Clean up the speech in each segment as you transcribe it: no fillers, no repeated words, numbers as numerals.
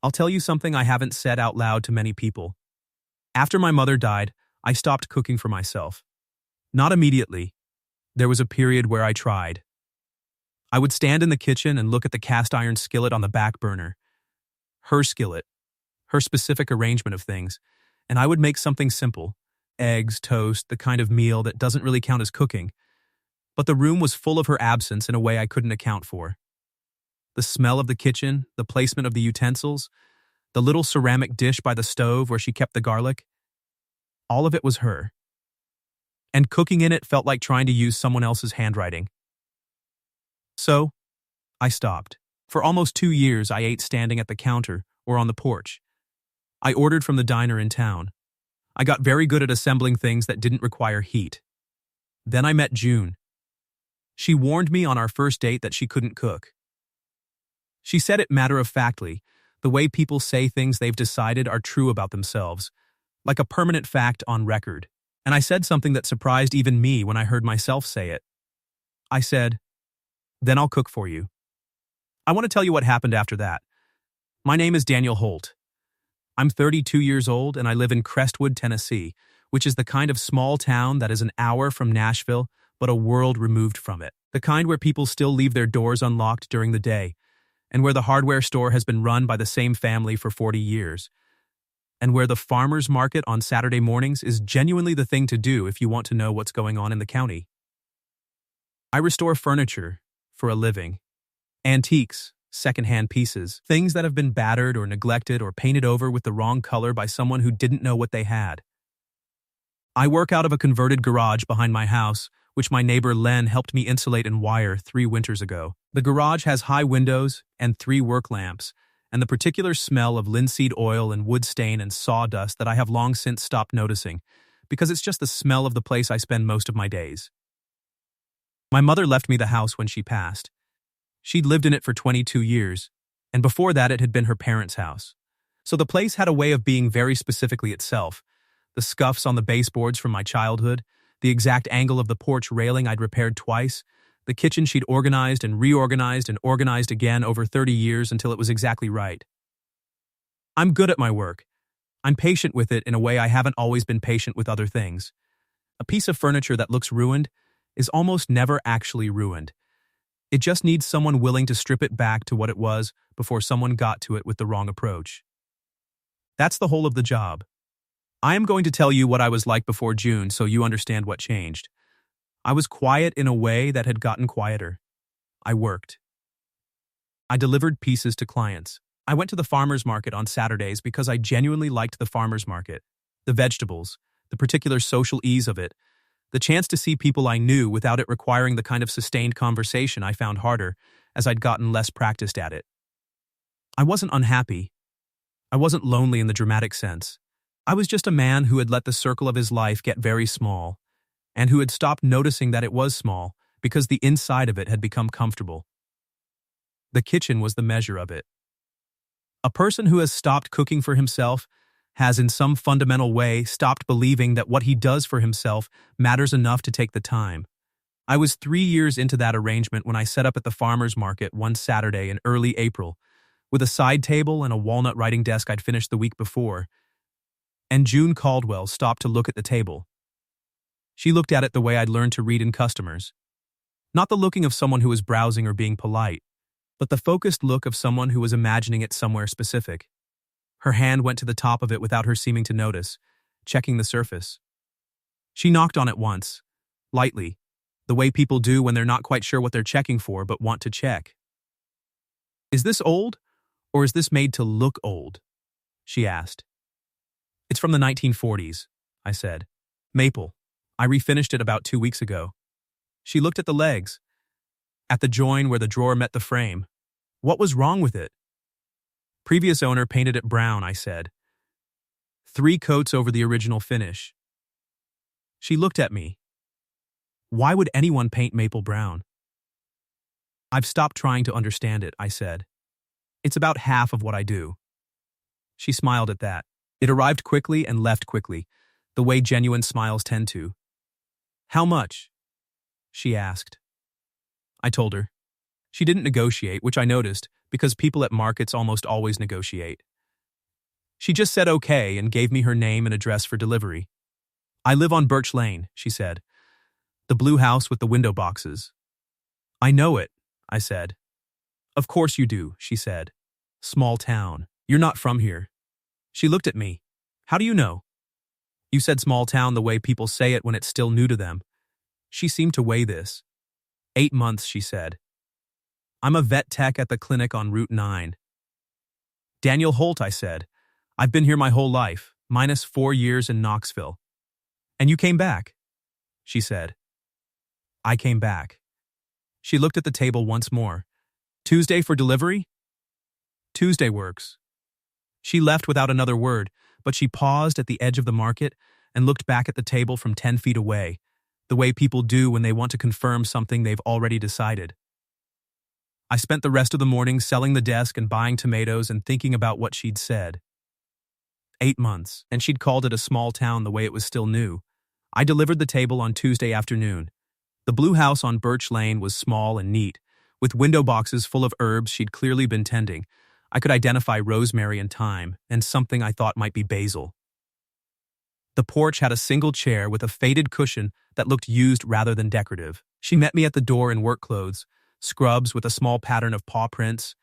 I'll tell you something I haven't said out loud to many people. After my mother died, I stopped cooking for myself. Not immediately. There was a period where I tried. I would stand in the kitchen and look at the cast iron skillet on the back burner. Her skillet, her specific arrangement of things, and I would make something simple. Eggs, toast, the kind of meal that doesn't really count as cooking. But the room was full of her absence in a way I couldn't account for. The smell of the kitchen, the placement of the utensils, the little ceramic dish by the stove where she kept the garlic, all of it was her. And cooking in it felt like trying to use someone else's handwriting. So, I stopped. For almost 2 years, I ate standing at the counter or on the porch. I ordered from the diner in town. I got very good at assembling things that didn't require heat. Then I met June. She warned me on our first date that she couldn't cook. She said it matter-of-factly, the way people say things they've decided are true about themselves, like a permanent fact on record. And I said something that surprised even me when I heard myself say it. I said, "Then I'll cook for you." I want to tell you what happened after that. My name is Daniel Holt. I'm 32 years old and I live in Crestwood, Tennessee, which is the kind of small town that is an hour from Nashville, but a world removed from it. The kind where people still leave their doors unlocked during the day, and where the hardware store has been run by the same family for 40 years, and where the farmer's market on Saturday mornings is genuinely the thing to do if you want to know what's going on in the county. I restore furniture for a living. Antiques, secondhand pieces, things that have been battered or neglected or painted over with the wrong color by someone who didn't know what they had. I work out of a converted garage behind my house, which my neighbor Len helped me insulate and wire 3 winters ago. The garage has high windows and 3 work lamps, and the particular smell of linseed oil and wood stain and sawdust that I have long since stopped noticing, because it's just the smell of the place I spend most of my days. My mother left me the house when she passed. She'd lived in it for 22 years, and before that it had been her parents' house. So the place had a way of being very specifically itself. The scuffs on the baseboards from my childhood, the exact angle of the porch railing I'd repaired twice, the kitchen she'd organized and organized again over 30 years until it was exactly right. I'm good at my work. I'm patient with it in a way I haven't always been patient with other things. A piece of furniture that looks ruined is almost never actually ruined. It just needs someone willing to strip it back to what it was before someone got to it with the wrong approach. That's the whole of the job. I am going to tell you what I was like before June so you understand what changed. I was quiet in a way that had gotten quieter. I worked. I delivered pieces to clients. I went to the farmer's market on Saturdays because I genuinely liked the farmer's market. The vegetables, the particular social ease of it, the chance to see people I knew without it requiring the kind of sustained conversation I found harder as I'd gotten less practiced at it. I wasn't unhappy. I wasn't lonely in the dramatic sense. I was just a man who had let the circle of his life get very small, and who had stopped noticing that it was small because the inside of it had become comfortable. The kitchen was the measure of it. A person who has stopped cooking for himself has in some fundamental way stopped believing that what he does for himself matters enough to take the time. I was 3 years into that arrangement when I set up at the farmer's market one Saturday in early April, with a side table and a walnut writing desk I'd finished the week before, and June Caldwell stopped to look at the table. She looked at it the way I'd learned to read in customers. Not the looking of someone who was browsing or being polite, but the focused look of someone who was imagining it somewhere specific. Her hand went to the top of it without her seeming to notice, checking the surface. She knocked on it once, lightly, the way people do when they're not quite sure what they're checking for but want to check. "Is this old, or is this made to look old?" she asked. "It's from the 1940s, I said. "Maple. I refinished it about 2 weeks ago." She looked at the legs, at the join where the drawer met the frame. What was wrong with it? "Previous owner painted it brown," I said. 3 coats over the original finish. She looked at me. Why would anyone paint maple brown? "I've stopped trying to understand it," I said. "It's about half of what I do." She smiled at that. It arrived quickly and left quickly, the way genuine smiles tend to. "How much?" she asked. I told her. She didn't negotiate, which I noticed, because people at markets almost always negotiate. She just said okay and gave me her name and address for delivery. I live on Birch Lane, she said. The blue house with the window boxes. I know it, I said. Of course you do, she said. Small town. You're not from here. She looked at me. How do you know? You said small town the way people say it when it's still new to them. She seemed to weigh this. 8 months, she said. I'm a vet tech at the clinic on Route 9. Daniel Holt, I said. I've been here my whole life, minus 4 years in Knoxville. And you came back, she said. I came back. She looked at the table once more. Tuesday for delivery? Tuesday works. She left without another word, but she paused at the edge of the market and looked back at the table from 10 feet away, the way people do when they want to confirm something they've already decided. I spent the rest of the morning selling the desk and buying tomatoes and thinking about what she'd said. 8 months, and she'd called it a small town the way it was still new. I delivered the table on Tuesday afternoon. The blue house on Birch Lane was small and neat, with window boxes full of herbs she'd clearly been tending. I could identify rosemary and thyme, and something I thought might be basil. The porch had a single chair with a faded cushion that looked used rather than decorative. She met me at the door in work clothes, scrubs with a small pattern of paw prints,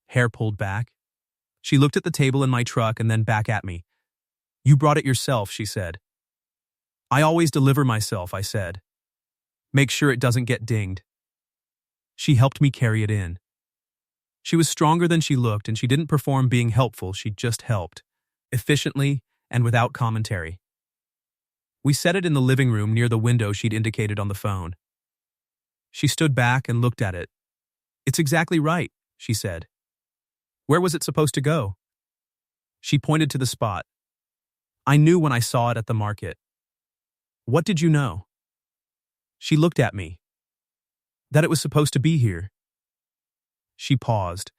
hair pulled back. She looked at the table in my truck and then back at me. You brought it yourself, she said. I always deliver myself, I said. Make sure it doesn't get dinged. She helped me carry it in. She was stronger than she looked, and she didn't perform being helpful, she just helped, efficiently and without commentary. We set it in the living room near the window she'd indicated on the phone. She stood back and looked at it. It's exactly right, she said. Where was it supposed to go? She pointed to the spot. I knew when I saw it at the market. What did you know? She looked at me. That it was supposed to be here. She paused.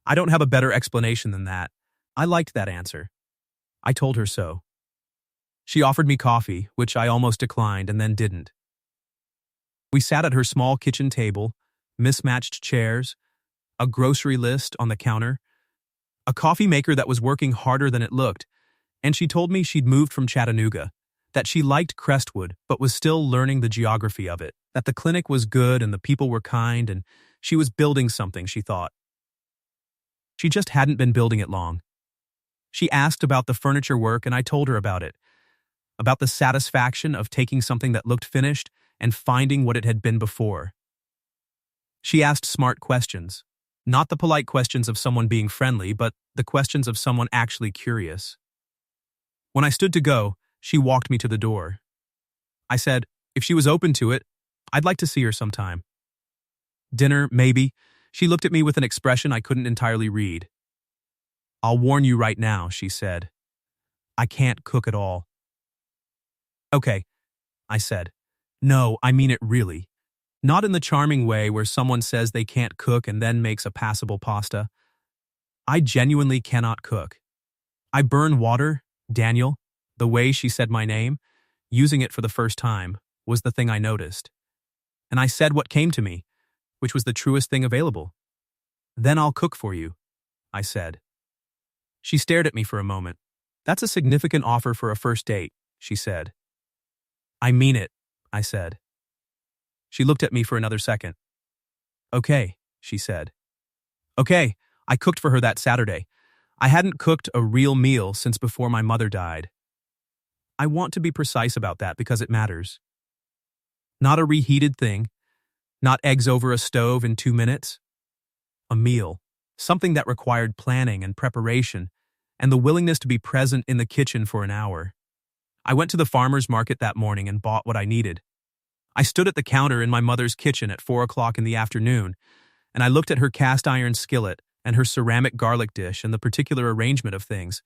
I don't have a better explanation than that. I liked that answer. I told her so. She offered me coffee, which I almost declined and then didn't. We sat at her small kitchen table, mismatched chairs, a grocery list on the counter, a coffee maker that was working harder than it looked, and she told me she'd moved from Chattanooga, that she liked Crestwood but was still learning the geography of it, that the clinic was good and the people were kind, and she was building something, she thought. She just hadn't been building it long. She asked about the furniture work and I told her about it, about the satisfaction of taking something that looked finished and finding what it had been before. She asked smart questions, not the polite questions of someone being friendly, but the questions of someone actually curious. When I stood to go, she walked me to the door. I said, if she was open to it, I'd like to see her sometime. Dinner, maybe. She looked at me with an expression I couldn't entirely read. I'll warn you right now, she said. I can't cook at all. Okay, I said. No, I mean it really. Not in the charming way where someone says they can't cook and then makes a passable pasta. I genuinely cannot cook. I burn water, Daniel, the way she said my name, using it for the first time, was the thing I noticed. And I said what came to me, which was the truest thing available. Then I'll cook for you, I said. She stared at me for a moment. That's a significant offer for a first date, she said. I mean it, I said. She looked at me for another second. Okay, she said. Okay, I cooked for her that Saturday. I hadn't cooked a real meal since before my mother died. I want to be precise about that because it matters. Not a reheated thing, not eggs over a stove in 2 minutes. A meal, something that required planning and preparation, and the willingness to be present in the kitchen for an hour. I went to the farmer's market that morning and bought what I needed. I stood at the counter in my mother's kitchen at 4 o'clock in the afternoon, and I looked at her cast iron skillet and her ceramic garlic dish and the particular arrangement of things,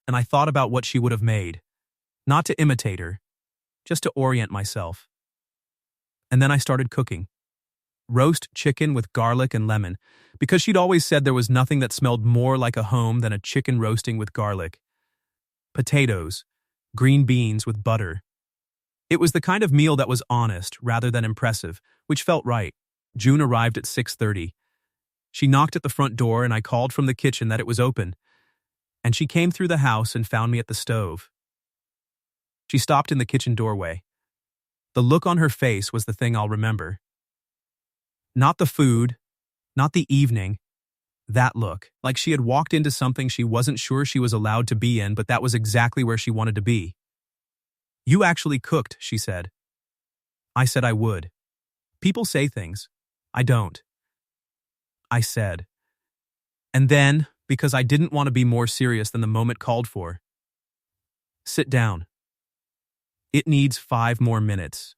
and I thought about what she would have made. Not to imitate her, just to orient myself. And then I started cooking. Roast chicken with garlic and lemon, because she'd always said there was nothing that smelled more like a home than a chicken roasting with garlic. Potatoes, green beans with butter. It was the kind of meal that was honest rather than impressive, which felt right. June arrived at 6:30. She knocked at the front door and I called from the kitchen that it was open. and she came through the house and found me at the stove. She stopped in the kitchen doorway. The look on her face was the thing I'll remember. Not the food, not the evening, that look, like she had walked into something she wasn't sure she was allowed to be in, but that was exactly where she wanted to be. "You actually cooked," she said. I said I would. "People say things. I don't," I said. And then, because I didn't want to be more serious than the moment called for, "Sit down. It needs 5 more minutes."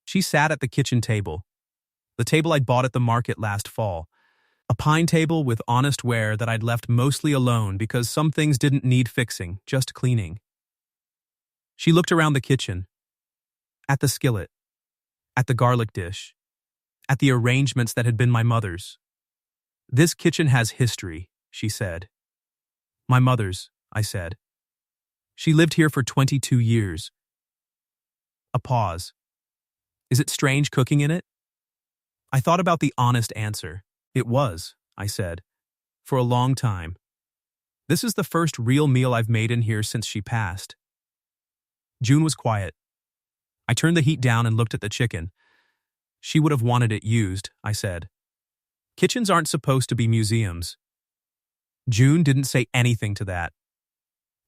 She sat at the kitchen table, the table I'd bought at the market last fall, a pine table with honest ware that I'd left mostly alone because some things didn't need fixing, just cleaning. She looked around the kitchen, at the skillet, at the garlic dish, at the arrangements that had been my mother's. "This kitchen has history," she said. "My mother's," I said. "She lived here for 22 years. A pause. "Is it strange cooking in it?" I thought about the honest answer. "It was," I said, "for a long time. This is the first real meal I've made in here since she passed." June was quiet. I turned the heat down and looked at the chicken. "She would have wanted it used," I said. "Kitchens aren't supposed to be museums." June didn't say anything to that.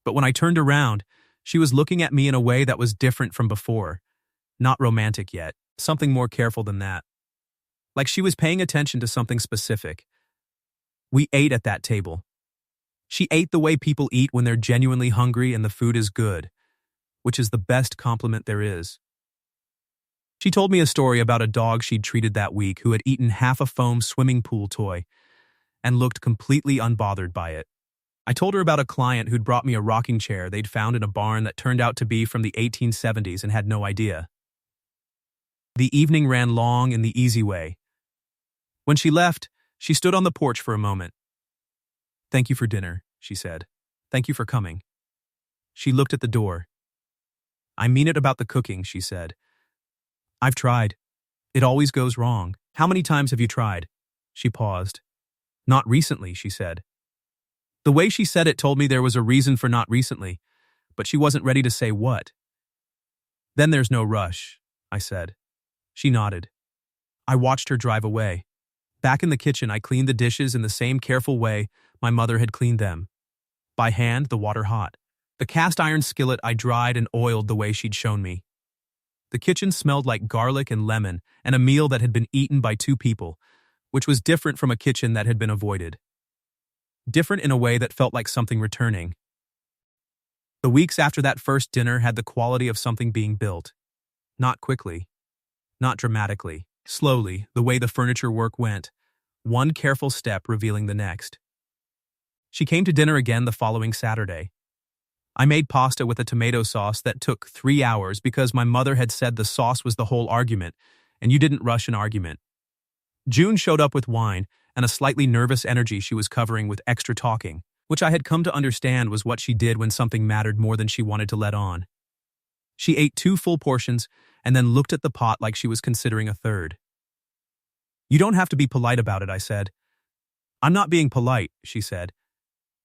But when I turned around, she was looking at me in a way that was different from before. Not romantic yet, something more careful than that. Like she was paying attention to something specific. We ate at that table. She ate the way people eat when they're genuinely hungry and the food is good, which is the best compliment there is. She told me a story about a dog she'd treated that week who had eaten half a foam swimming pool toy and looked completely unbothered by it. I told her about a client who'd brought me a rocking chair they'd found in a barn that turned out to be from the 1870s and had no idea. The evening ran long in the easy way. When she left, she stood on the porch for a moment. "Thank you for dinner," she said. "Thank you for coming." She looked at the door. "I mean it about the cooking," she said. "I've tried. It always goes wrong. How many times have you tried?" She paused. "Not recently," she said. The way she said it told me there was a reason for not recently, but she wasn't ready to say what. "Then there's no rush," I said. She nodded. I watched her drive away. Back in the kitchen, I cleaned the dishes in the same careful way my mother had cleaned them. By hand, the water hot. The cast iron skillet I dried and oiled the way she'd shown me. The kitchen smelled like garlic and lemon and a meal that had been eaten by 2 people, which was different from a kitchen that had been avoided. Different in a way that felt like something returning. The weeks after that first dinner had the quality of something being built. Not quickly. Not dramatically. Slowly, the way the furniture work went, one careful step revealing the next. She came to dinner again the following Saturday. I made pasta with a tomato sauce that took 3 hours because my mother had said the sauce was the whole argument, and you didn't rush an argument. June showed up with wine and a slightly nervous energy she was covering with extra talking, which I had come to understand was what she did when something mattered more than she wanted to let on. She ate 2 full portions and then looked at the pot like she was considering a third. "You don't have to be polite about it," I said. "I'm not being polite," she said.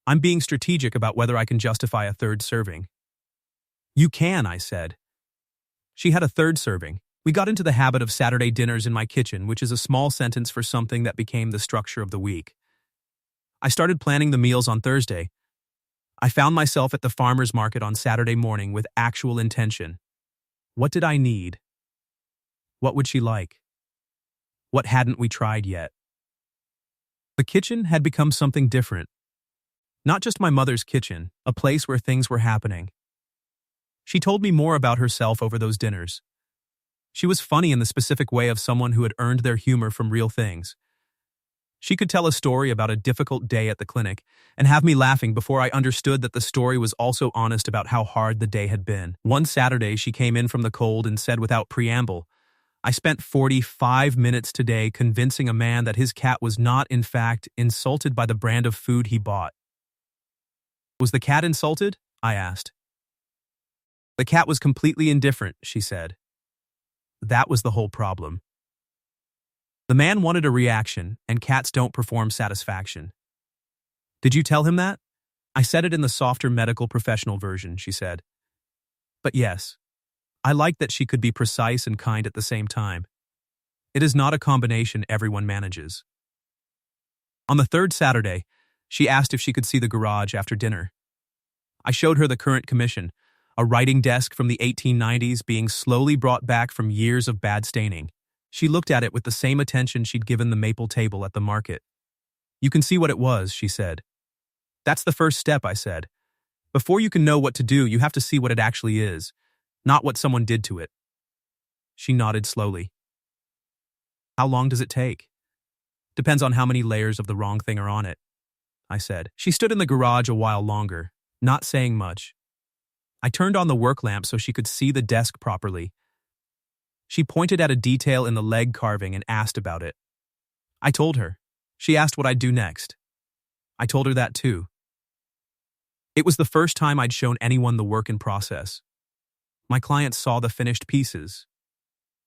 "I'm being strategic about whether I can justify a third serving." "You can," I said. She had a third serving. We got into the habit of Saturday dinners in my kitchen, which is a small sentence for something that became the structure of the week. I started planning the meals on Thursday. I found myself at the farmer's market on Saturday morning with actual intention. What did I need? What would she like? What hadn't we tried yet? The kitchen had become something different. Not just my mother's kitchen, a place where things were happening. She told me more about herself over those dinners. She was funny in the specific way of someone who had earned their humor from real things. She could tell a story about a difficult day at the clinic and have me laughing before I understood that the story was also honest about how hard the day had been. One Saturday, she came in from the cold and said without preamble, "I spent 45 minutes today convincing a man that his cat was not, in fact, insulted by the brand of food he bought." "Was the cat insulted?" I asked. "The cat was completely indifferent," she said. That was the whole problem. The man wanted a reaction, and cats don't perform satisfaction. "Did you tell him that?" I said it in the softer medical professional version, she said. But yes, I liked that she could be precise and kind at the same time. It is not a combination everyone manages. On the third Saturday, she asked if she could see the garage after dinner. I showed her the current commission, a writing desk from the 1890s being slowly brought back from years of bad staining. She looked at it with the same attention she'd given the maple table at the market. You can see what it was, she said. That's the first step, I said. Before you can know what to do, you have to see what it actually is, not what someone did to it. She nodded slowly. How long does it take? Depends on how many layers of the wrong thing are on it, I said. She stood in the garage a while longer, not saying much. I turned on the work lamp so she could see the desk properly. She pointed at a detail in the leg carving and asked about it. I told her. She asked what I'd do next. I told her that too. It was the first time I'd shown anyone the work in process. My clients saw the finished pieces.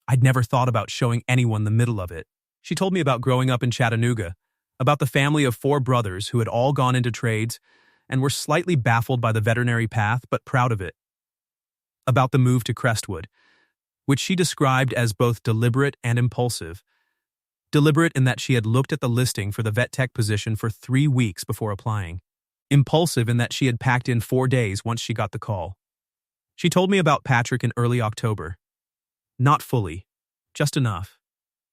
I'd never thought about showing anyone the middle of it. She told me about growing up in Chattanooga, about the family of 4 brothers who had all gone into trades and were slightly baffled by the veterinary path but proud of it. About the move to Crestwood, which she described as both deliberate and impulsive. Deliberate in that she had looked at the listing for the vet tech position for 3 weeks before applying. Impulsive in that she had packed in 4 days once she got the call. She told me about Patrick in early October. Not fully, just enough.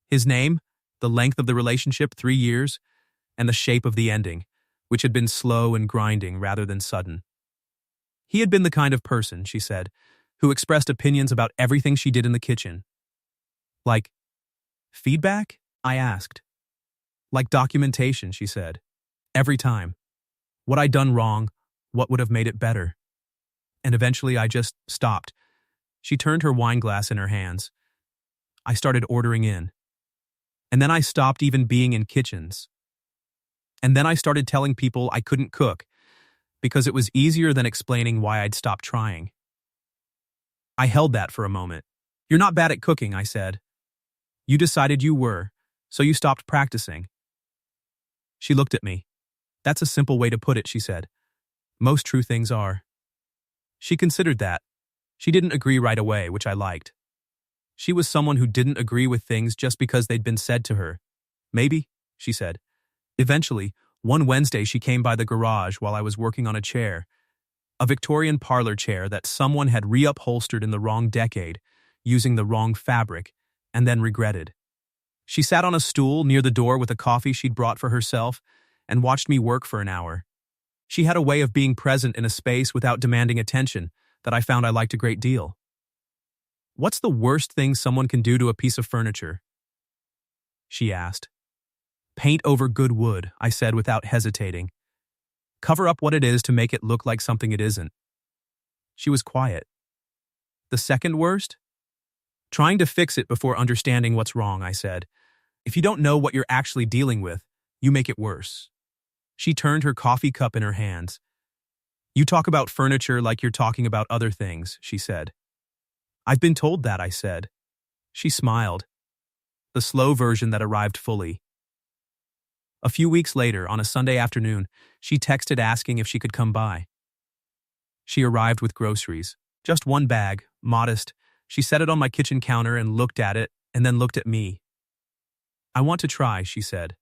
His name, the length of the relationship, 3 years, and the shape of the ending, which had been slow and grinding rather than sudden. He had been the kind of person, she said, who expressed opinions about everything she did in the kitchen. Like, feedback? I asked. Like documentation, she said. Every time. What I'd done wrong, what would have made it better. And eventually I just stopped. She turned her wine glass in her hands. I started ordering in. And then I stopped even being in kitchens. And then I started telling people I couldn't cook, because it was easier than explaining why I'd stopped trying. I held that for a moment. You're not bad at cooking, I said. You decided you were, so you stopped practicing. She looked at me. That's a simple way to put it, she said. Most true things are. She considered that. She didn't agree right away, which I liked. She was someone who didn't agree with things just because they'd been said to her. Maybe, she said. Eventually, one Wednesday she came by the garage while I was working on a chair. A Victorian parlor chair that someone had reupholstered in the wrong decade, using the wrong fabric, and then regretted. She sat on a stool near the door with a coffee she'd brought for herself and watched me work for an hour. She had a way of being present in a space without demanding attention that I found I liked a great deal. What's the worst thing someone can do to a piece of furniture? She asked. Paint over good wood, I said without hesitating. Cover up what it is to make it look like something it isn't. She was quiet. The second worst? Trying to fix it before understanding what's wrong, I said. If you don't know what you're actually dealing with, you make it worse. She turned her coffee cup in her hands. You talk about furniture like you're talking about other things, she said. I've been told that, I said. She smiled. The slow version that arrived fully. A few weeks later, on a Sunday afternoon, she texted asking if she could come by. She arrived with groceries. Just one bag, modest. She set it on my kitchen counter and looked at it, and then looked at me. I want to try, she said.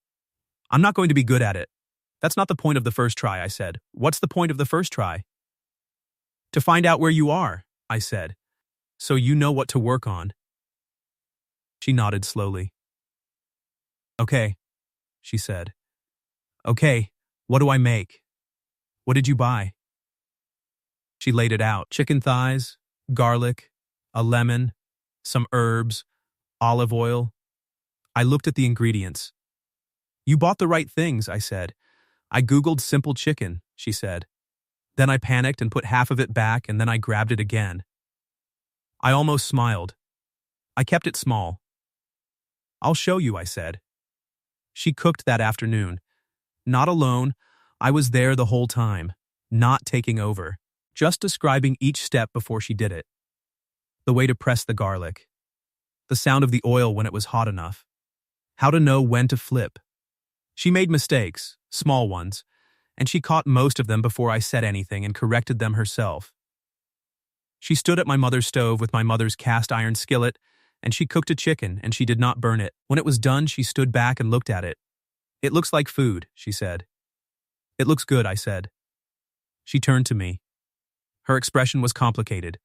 I'm not going to be good at it. That's not the point of the first try, I said. What's the point of the first try? To find out where you are, I said. So you know what to work on. She nodded slowly. Okay, she said. Okay, what do I make? What did you buy? She laid it out. Chicken thighs, garlic, a lemon, some herbs, olive oil. I looked at the ingredients. You bought the right things, I said. I Googled simple chicken, she said. Then I panicked and put half of it back, and then I grabbed it again. I almost smiled. I kept it small. I'll show you, I said. She cooked that afternoon. Not alone, I was there the whole time, not taking over, just describing each step before she did it. The way to press the garlic. The sound of the oil when it was hot enough. How to know when to flip. She made mistakes, small ones, and she caught most of them before I said anything and corrected them herself. She stood at my mother's stove with my mother's cast iron skillet, and she cooked a chicken, and she did not burn it. When it was done, she stood back and looked at it. "It looks like food," she said. "It looks good," I said. She turned to me. Her expression was complicated.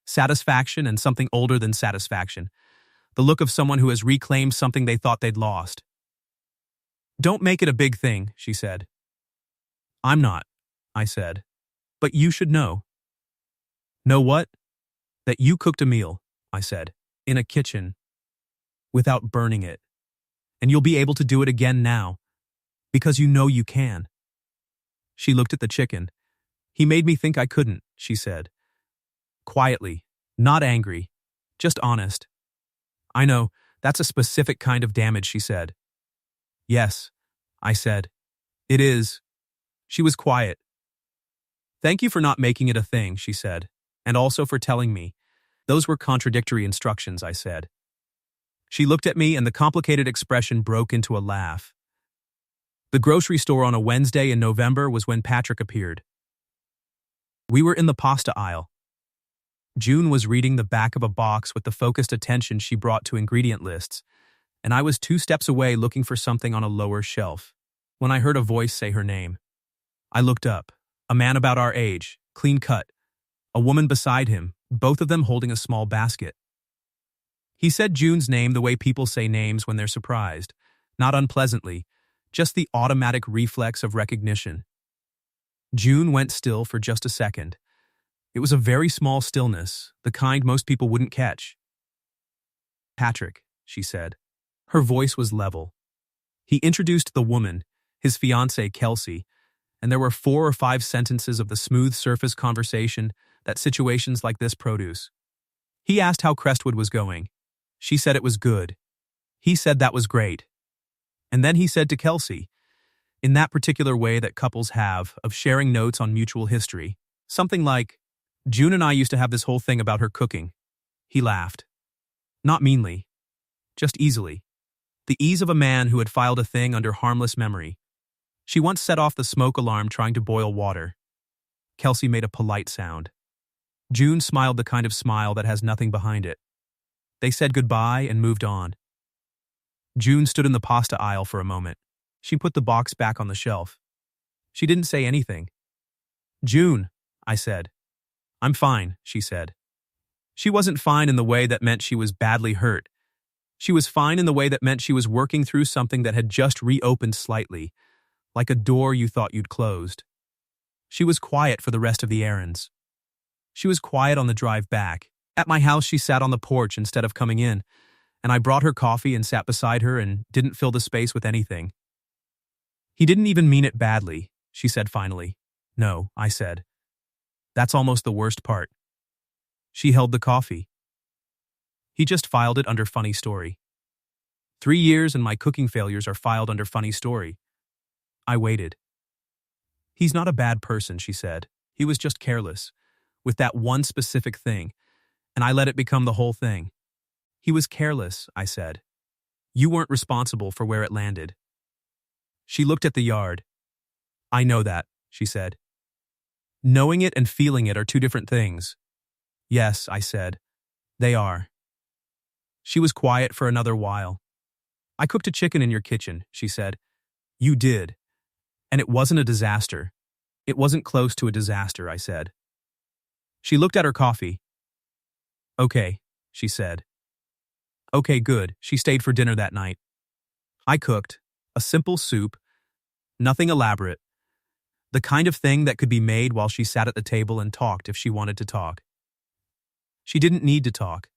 Satisfaction and something older than satisfaction. The look of someone who has reclaimed something they thought they'd lost. "Don't make it a big thing," she said. "I'm not," I said. "But you should know." "Know what?" "That you cooked a meal," I said, "in a kitchen, without burning it. And you'll be able to do it again now, because you know you can." She looked at the chicken. "He made me think I couldn't," she said. Quietly, not angry, just honest. "I know, that's a specific kind of damage," she said. "Yes," I said. "It is." She was quiet. "Thank you for not making it a thing," she said, "and also for telling me." "Those were contradictory instructions," I said. She looked at me and the complicated expression broke into a laugh. The grocery store on a Wednesday in November was when Patrick appeared. We were in the pasta aisle. June was reading the back of a box with the focused attention she brought to ingredient lists, and I was 2 steps away looking for something on a lower shelf, when I heard a voice say her name. I looked up. A man about our age, clean cut. A woman beside him, both of them holding a small basket. He said June's name the way people say names when they're surprised, not unpleasantly, just the automatic reflex of recognition. June went still for just a second. It was a very small stillness, the kind most people wouldn't catch. "Patrick," she said. Her voice was level. He introduced the woman, his fiancée Kelsey, and there were 4 or 5 sentences of the smooth surface conversation that situations like this produce. He asked how Crestwood was going. She said it was good. He said that was great. And then he said to Kelsey, in that particular way that couples have of sharing notes on mutual history, something like, "June and I used to have this whole thing about her cooking." He laughed. Not meanly, just easily. The ease of a man who had filed a thing under harmless memory. She once set off the smoke alarm trying to boil water. Kelsey made a polite sound. June smiled the kind of smile that has nothing behind it. They said goodbye and moved on. June stood in the pasta aisle for a moment. She put the box back on the shelf. She didn't say anything. "June," I said. "I'm fine," she said. She wasn't fine in the way that meant she was badly hurt. She was fine in the way that meant she was working through something that had just reopened slightly, like a door you thought you'd closed. She was quiet for the rest of the errands. She was quiet on the drive back. At my house, she sat on the porch instead of coming in, and I brought her coffee and sat beside her and didn't fill the space with anything. "He didn't even mean it badly," she said finally. "No," I said. "That's almost the worst part." She held the coffee. "He just filed it under funny story. 3 years and my cooking failures are filed under funny story." I waited. "He's not a bad person," she said. "He was just careless, with that one specific thing, and I let it become the whole thing." "He was careless," I said. "You weren't responsible for where it landed." She looked at the yard. "I know that," she said. "Knowing it and feeling it are 2 different things." "Yes," I said. "They are." She was quiet for another while. "I cooked a chicken in your kitchen," she said. "You did. And it wasn't a disaster. It wasn't close to a disaster," I said. She looked at her coffee. "Okay," she said. "Okay, good." She stayed for dinner that night. I cooked a simple soup, nothing elaborate, the kind of thing that could be made while she sat at the table and talked if she wanted to talk. She didn't need to talk.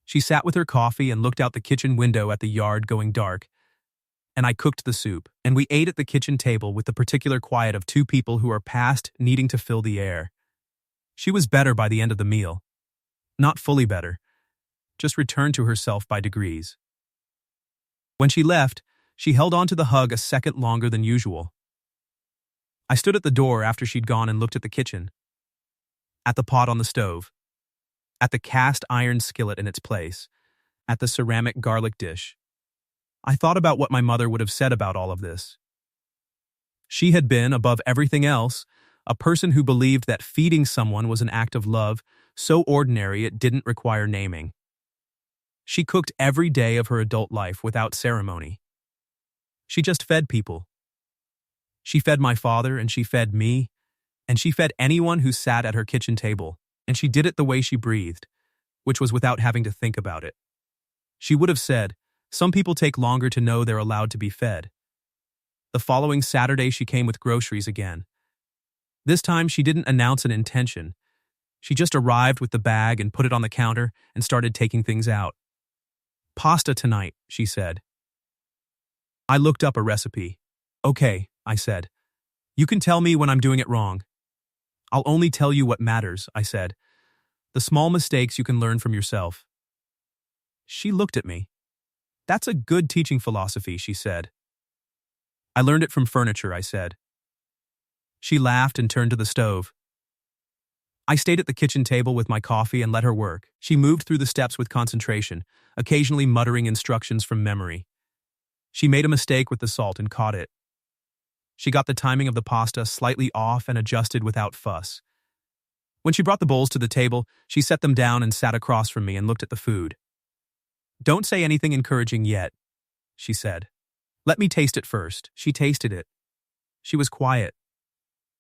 She sat with her coffee and looked out the kitchen window at the yard going dark, and I cooked the soup, and we ate at the kitchen table with the particular quiet of 2 people who are past needing to fill the air. She was better by the end of the meal. Not fully better, just returned to herself by degrees. When she left, she held on to the hug a second longer than usual. I stood at the door after she'd gone and looked at the kitchen. At the pot on the stove. At the cast iron skillet in its place. At the ceramic garlic dish. I thought about what my mother would have said about all of this. She had been, above everything else, a person who believed that feeding someone was an act of love so ordinary it didn't require naming. She cooked every day of her adult life without ceremony. She just fed people. She fed my father, and she fed me, and she fed anyone who sat at her kitchen table, and she did it the way she breathed, which was without having to think about it. She would have said, "Some people take longer to know they're allowed to be fed." The following Saturday she came with groceries again. This time she didn't announce an intention. She just arrived with the bag and put it on the counter and started taking things out. "Pasta tonight," she said. I looked up a recipe. "Okay," I said. "You can tell me when I'm doing it wrong." "I'll only tell you what matters," I said. "The small mistakes you can learn from yourself." She looked at me. "That's a good teaching philosophy," she said. "I learned it from furniture," I said. She laughed and turned to the stove. I stayed at the kitchen table with my coffee and let her work. She moved through the steps with concentration, occasionally muttering instructions from memory. She made a mistake with the salt and caught it. She got the timing of the pasta slightly off and adjusted without fuss. When she brought the bowls to the table, she set them down and sat across from me and looked at the food. "Don't say anything encouraging yet," she said. "Let me taste it first." She tasted it. She was quiet.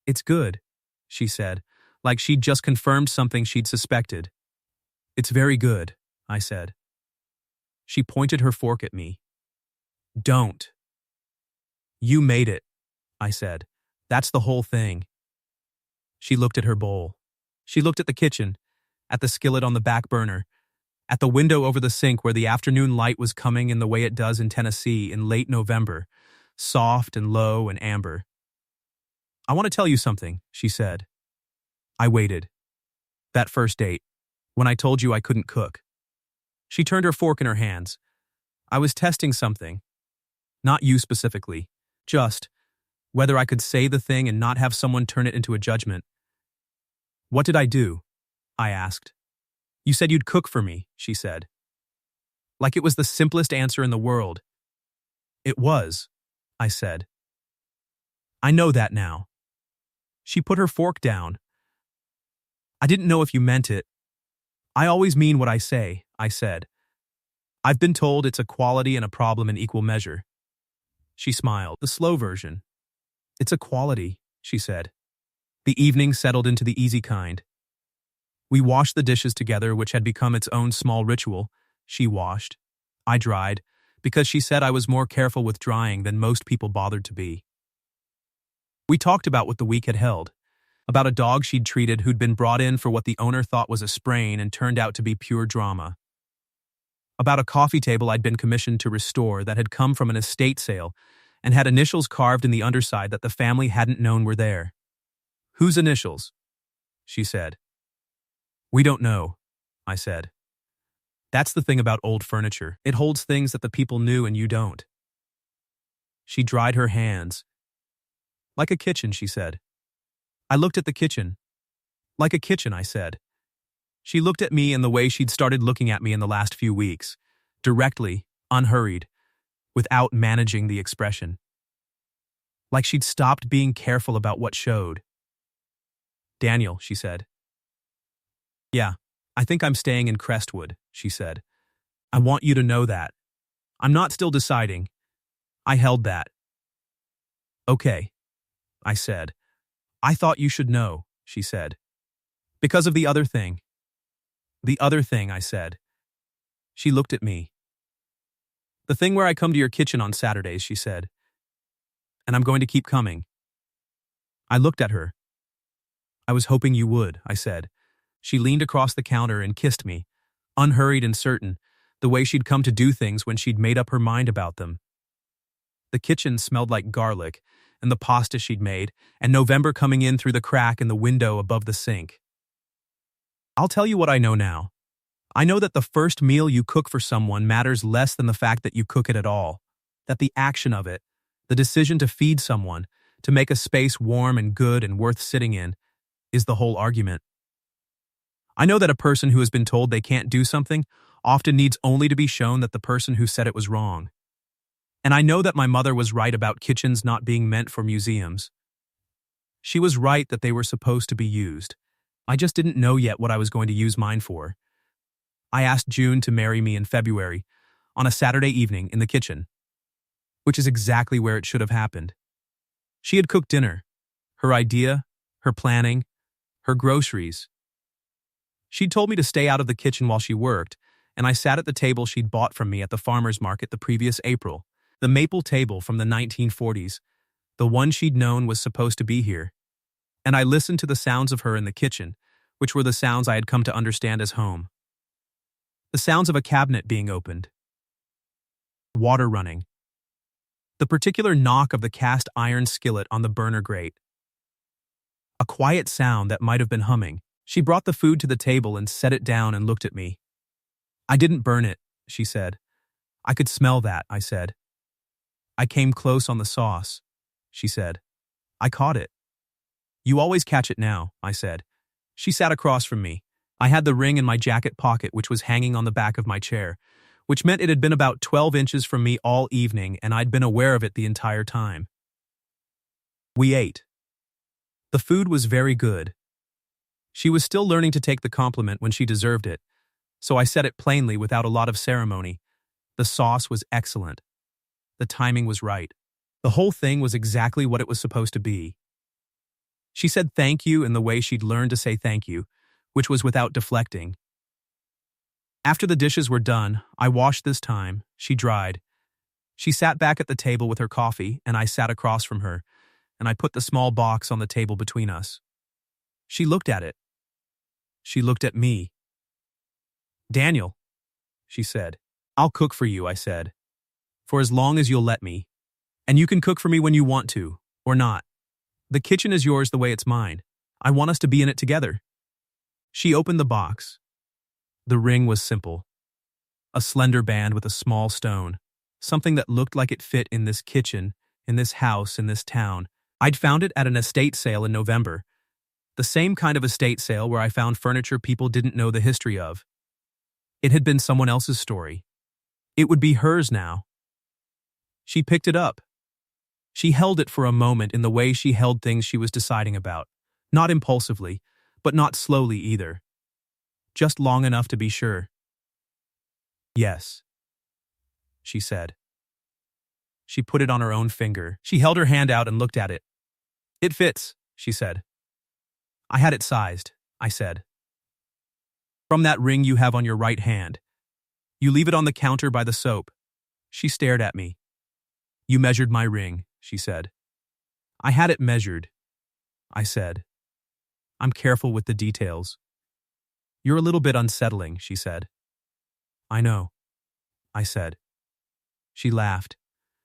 "It's good," she said, like she'd just confirmed something she'd suspected. "It's very good," I said. She pointed her fork at me. "Don't." "You made it," I said. "That's the whole thing." She looked at her bowl. She looked at the kitchen, at the skillet on the back burner, at the window over the sink where the afternoon light was coming in the way it does in Tennessee in late November, soft and low and amber. "I want to tell you something," she said. I waited. "That first date, when I told you I couldn't cook." She turned her fork in her hands. "I was testing something. Not you specifically. Just whether I could say the thing and not have someone turn it into a judgment." "What did I do?" I asked. "You said you'd cook for me," she said. Like it was the simplest answer in the world. "It was," I said. "I know that now." She put her fork down. "I didn't know if you meant it." "I always mean what I say," I said. "I've been told it's a quality and a problem in equal measure." She smiled. "The slow version." "It's a quality," she said. The evening settled into the easy kind. We washed the dishes together, which had become its own small ritual. She washed. I dried, because she said I was more careful with drying than most people bothered to be. We talked about what the week had held, about a dog she'd treated who'd been brought in for what the owner thought was a sprain and turned out to be pure drama. About a coffee table I'd been commissioned to restore that had come from an estate sale and had initials carved in the underside that the family hadn't known were there. "Whose initials?" she said. "We don't know," I said. "That's the thing about old furniture. It holds things that the people knew and you don't." She dried her hands. "Like a kitchen," she said. I looked at the kitchen. "Like a kitchen," I said. She looked at me in the way she'd started looking at me in the last few weeks, directly, unhurried, without managing the expression. Like she'd stopped being careful about what showed. "Daniel," she said. "Yeah, I think I'm staying in Crestwood," she said. "I want you to know that. I'm not still deciding. I held that." "Okay," I said. "I thought you should know," she said. "Because of the other thing." "The other thing," I said. She looked at me. "The thing where I come to your kitchen on Saturdays," she said. "And I'm going to keep coming." I looked at her. "I was hoping you would," I said. She leaned across the counter and kissed me, unhurried and certain, the way she'd come to do things when she'd made up her mind about them. The kitchen smelled like garlic, and the pasta she'd made, and November coming in through the crack in the window above the sink. "I'll tell you what I know now. I know that the first meal you cook for someone matters less than the fact that you cook it at all. That the action of it, the decision to feed someone, to make a space warm and good and worth sitting in, is the whole argument. I know that a person who has been told they can't do something often needs only to be shown that the person who said it was wrong. And I know that my mother was right about kitchens not being meant for museums. She was right that they were supposed to be used. I just didn't know yet what I was going to use mine for. I asked June to marry me in February, on a Saturday evening in the kitchen, which is exactly where it should have happened. She had cooked dinner, her idea, her planning, her groceries. She'd told me to stay out of the kitchen while she worked, and I sat at the table she'd bought from me at the farmer's market the previous April, the maple table from the 1940s, the one she'd known was supposed to be here. And I listened to the sounds of her in the kitchen, which were the sounds I had come to understand as home. The sounds of a cabinet being opened, water running, the particular knock of the cast iron skillet on the burner grate. A quiet sound that might have been humming. She brought the food to the table and set it down and looked at me. "I didn't burn it," she said. "I could smell that," I said. "I came close on the sauce," she said. "I caught it." "You always catch it now," I said. She sat across from me. I had the ring in my jacket pocket, which was hanging on the back of my chair, which meant it had been about 12 inches from me all evening, and I'd been aware of it the entire time. We ate. The food was very good. She was still learning to take the compliment when she deserved it, so I said it plainly without a lot of ceremony. The sauce was excellent. The timing was right. The whole thing was exactly what it was supposed to be. She said thank you in the way she'd learned to say thank you, which was without deflecting. After the dishes were done, I washed this time. She dried. She sat back at the table with her coffee, and I sat across from her, and I put the small box on the table between us. She looked at it. She looked at me. "Daniel," she said. "I'll cook for you," I said. "For as long as you'll let me. And you can cook for me when you want to, or not. The kitchen is yours the way it's mine. I want us to be in it together." She opened the box. The ring was simple. A slender band with a small stone. Something that looked like it fit in this kitchen, in this house, in this town. I'd found it at an estate sale in November. The same kind of estate sale where I found furniture people didn't know the history of. It had been someone else's story. It would be hers now. She picked it up. She held it for a moment in the way she held things she was deciding about. Not impulsively, but not slowly either. Just long enough to be sure. "Yes," she said. She put it on her own finger. She held her hand out and looked at it. "It fits," she said. "I had it sized," I said. "From that ring you have on your right hand. You leave it on the counter by the soap." She stared at me. "You measured my ring," she said. "I had it measured," I said. "I'm careful with the details." "You're a little bit unsettling," she said. "I know," I said. She laughed,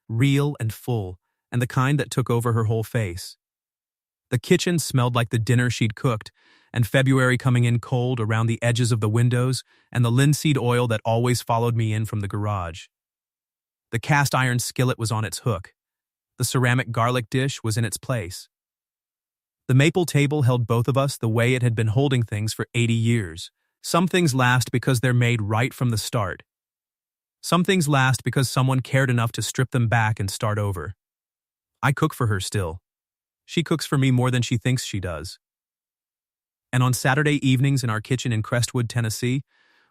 real and full, and the kind that took over her whole face. The kitchen smelled like the dinner she'd cooked, and February coming in cold around the edges of the windows, and the linseed oil that always followed me in from the garage. The cast iron skillet was on its hook. The ceramic garlic dish was in its place. The maple table held both of us the way it had been holding things for 80 years. Some things last because they're made right from the start. Some things last because someone cared enough to strip them back and start over. I cook for her still. She cooks for me more than she thinks she does. And on Saturday evenings in our kitchen in Crestwood, Tennessee,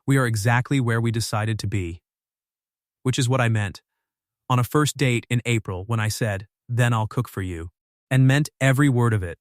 we are exactly where we decided to be. Which is what I meant on a first date in April when I said, "Then I'll cook for you," and meant every word of it.